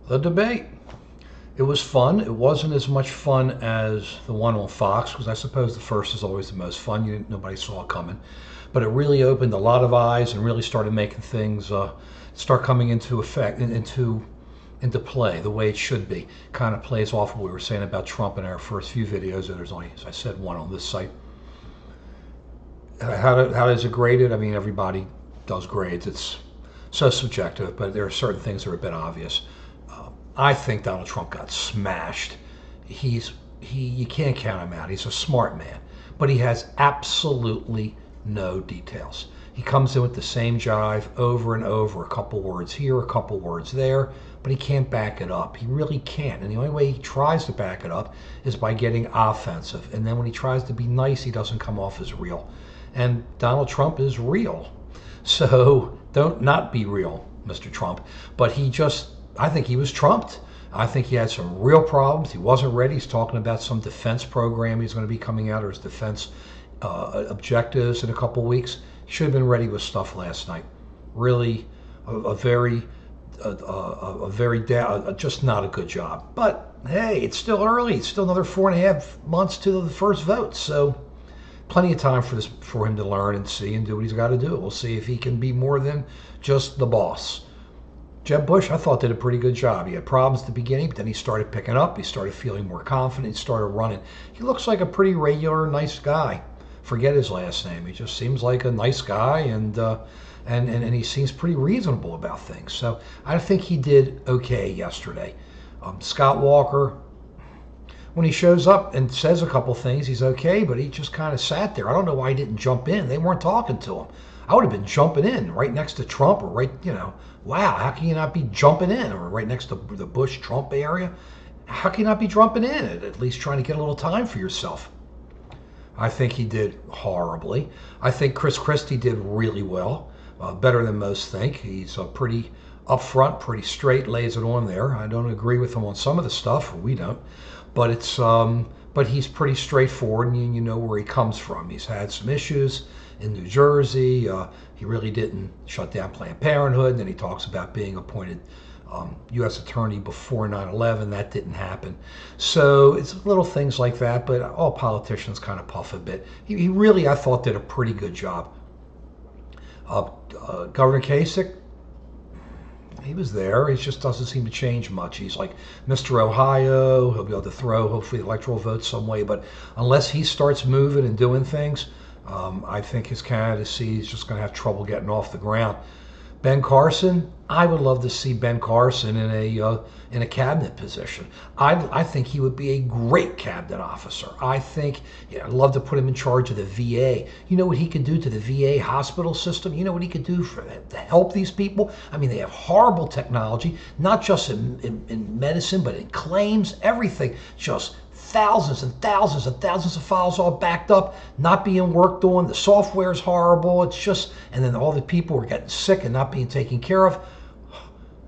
The debate. It was fun. It wasn't as much fun as the one on Fox, because I suppose the first is always the most fun. Nobody saw it coming. But it really opened a lot of eyes and really started making things start coming into effect, into play the way it should be. Kind of plays off what we were saying about Trump in our first few videos. There's only, as I said, one on this site. How does it grade it? I mean, everybody does grades. It's so subjective, but there are certain things that are a bit obvious. I think Donald Trump got smashed. You can't count him out. He's a smart man, but he has absolutely no details. He comes in with the same jive over and over, a couple words here, a couple words there, but he can't back it up. He really can't. And the only way he tries to back it up is by getting offensive. And then when he tries to be nice, he doesn't come off as real. And Donald Trump is real. So don't not be real, Mr. Trump. But I think he was trumped. I think he had some real problems. He wasn't ready. He's talking about some defense program he's going to be coming out, or his defense objectives in a couple weeks. He should have been ready with stuff last night. Really, just not a good job. But hey, it's still early. It's still another 4.5 months to the first vote. So plenty of time for him to learn and see and do what he's got to do. We'll see if he can be more than just the boss. Jeb Bush, I thought, did a pretty good job. He had problems at the beginning, but then he started picking up. He started feeling more confident. He started running. He looks like a pretty regular, nice guy. Forget his last name. He just seems like a nice guy, and he seems pretty reasonable about things. So I think he did okay yesterday. Scott Walker, when he shows up and says a couple things, he's okay, but he just kind of sat there. I don't know why he didn't jump in. They weren't talking to him. I would have been jumping in right next to Trump, or right, wow, how can you not be jumping in? Or right next to the Bush-Trump area? How can you not be jumping in? At least trying to get a little time for yourself. I think he did horribly. I think Chris Christie did really well, better than most think. He's pretty upfront, pretty straight, lays it on there. I don't agree with him on some of the stuff, or we don't, but but he's pretty straightforward, and you know where he comes from. He's had some issues in New Jersey. He really didn't shut down Planned Parenthood. Then he talks about being appointed U.S. attorney before 9/11. That didn't happen. So it's little things like that, but all politicians kind of puff a bit. He really, I thought, did a pretty good job. Governor Kasich, he was there. He just doesn't seem to change much. He's like Mr. Ohio. He'll be able to throw, hopefully, electoral votes some way. But unless he starts moving and doing things, I think his candidacy is just going to have trouble getting off the ground. Ben Carson, I would love to see Ben Carson in a cabinet position. I think he would be a great cabinet officer. I think, I'd love to put him in charge of the VA. You know what he could do to the VA hospital system? You know what he could do to help these people? I mean, they have horrible technology, not just in medicine, but in claims, everything. Just thousands and thousands and thousands of files all backed up, not being worked on. The software is horrible. It's just, and then all the people are getting sick and not being taken care of.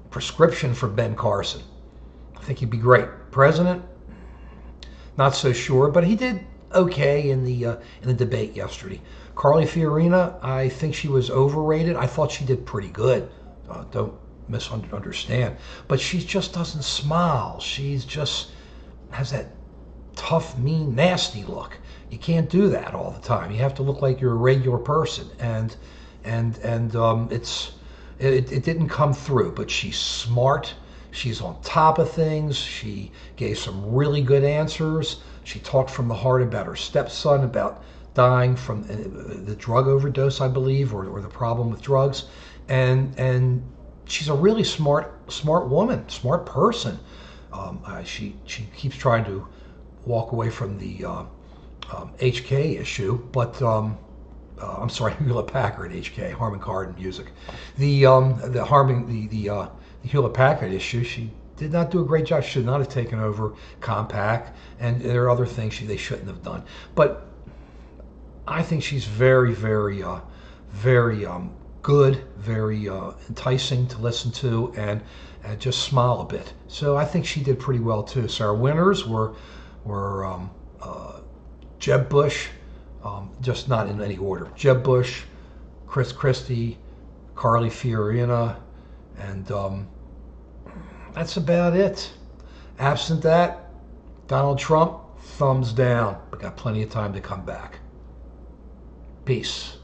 Prescription for Ben Carson. I think he'd be great. President, not so sure, but he did okay in the debate yesterday. Carly Fiorina, I think she was overrated. I thought she did pretty good. Don't misunderstand, but she just doesn't smile. She's just has that tough, mean, nasty look. You can't do that all the time. You have to look like you're a regular person, and it didn't come through. But she's smart. She's on top of things. She gave some really good answers. She talked from the heart about her stepson, about dying from the drug overdose, I believe, or the problem with drugs, and she's a really smart woman, smart person. She keeps trying to walk away from the HK issue, but I'm sorry, Hewlett Packard HK, Harman Kardon Music. The Hewlett Packard issue, she did not do a great job. She should not have taken over Compaq, and there are other things they shouldn't have done. But I think she's very, very, very good, very enticing to listen to, and just smile a bit. So I think she did pretty well too. So our winners were Jeb Bush, just not in any order. Jeb Bush, Chris Christie, Carly Fiorina, and that's about it. Absent that, Donald Trump, thumbs down. But got plenty of time to come back. Peace.